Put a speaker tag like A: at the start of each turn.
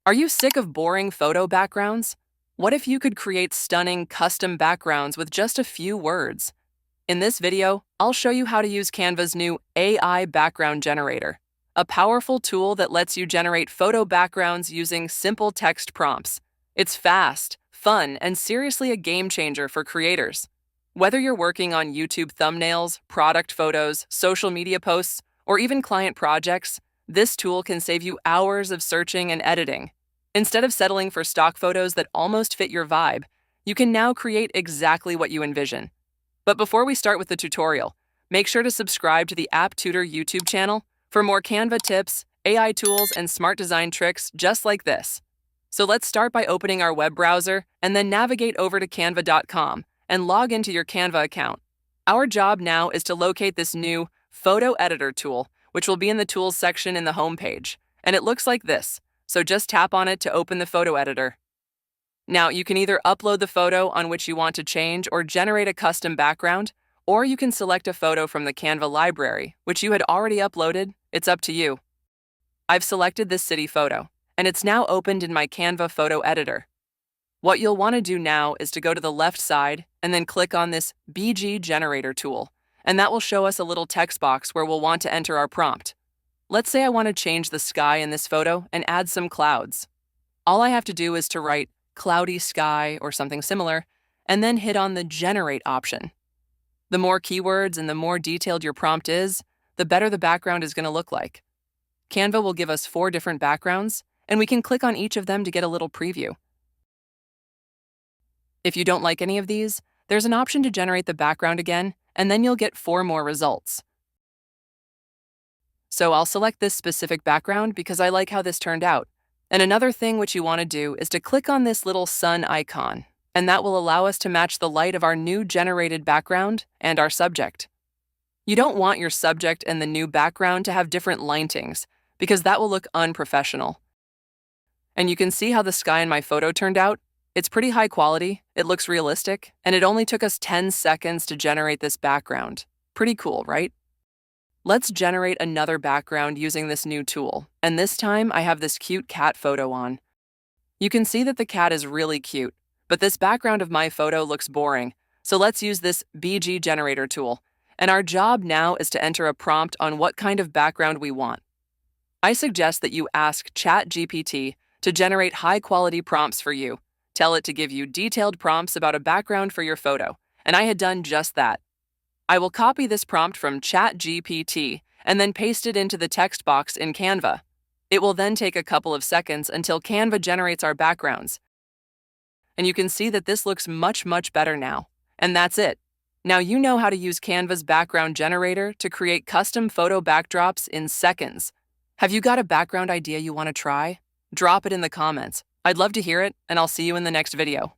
A: Are you sick of boring photo backgrounds? What if you could create stunning custom backgrounds with just a few words? In this video, I'll show you how to use Canva's new AI background generator, a powerful tool that lets you generate photo backgrounds using simple text prompts. It's fast, fun, and seriously a game changer for creators. Whether you're working on YouTube thumbnails, product photos, social media posts, or even client projects, this tool can save you hours of searching and editing. Instead of settling for stock photos that almost fit your vibe, you can now create exactly what you envision. But before we start with the tutorial, make sure to subscribe to the App Tutor YouTube channel for more Canva tips, AI tools, and smart design tricks just like this. So let's start by opening our web browser and then navigate over to canva.com and log into your Canva account. Our job now is to locate this new photo editor tool, which will be in the Tools section in the home page. And it looks like this, so just tap on it to open the photo editor. Now, you can either upload the photo on which you want to change or generate a custom background, or you can select a photo from the Canva library, which you had already uploaded. It's up to you. I've selected this city photo, and it's now opened in my Canva photo editor. What you'll want to do now is to go to the left side and then click on this BG generator tool, and that will show us a little text box where we'll want to enter our prompt. Let's say I want to change the sky in this photo and add some clouds. All I have to do is to write cloudy sky or something similar, and then hit on the generate option. The more keywords and the more detailed your prompt is, the better the background is going to look like. Canva will give us 4 different backgrounds, and we can click on each of them to get a little preview. If you don't like any of these, there's an option to generate the background again, and then you'll get 4 more results. So I'll select this specific background because I like how this turned out. And another thing which you want to do is to click on this little sun icon, and that will allow us to match the light of our new generated background and our subject. You don't want your subject and the new background to have different lightings because that will look unprofessional. And you can see how the sky in my photo turned out. It's pretty high quality, it looks realistic, and it only took us 10 seconds to generate this background. Pretty cool, right? Let's generate another background using this new tool, and this time I have this cute cat photo on. You can see that the cat is really cute, but this background of my photo looks boring, so let's use this BG generator tool, and our job now is to enter a prompt on what kind of background we want. I suggest that you ask ChatGPT to generate high-quality prompts for you. Tell it to give you detailed prompts about a background for your photo, and I had done just that. I will copy this prompt from ChatGPT and then paste it into the text box in Canva. It will then take a couple of seconds until Canva generates our backgrounds. And you can see that this looks much better now. And that's it. Now you know how to use Canva's background generator to create custom photo backdrops in seconds. Have you got a background idea you want to try? Drop it in the comments. I'd love to hear it, and I'll see you in the next video.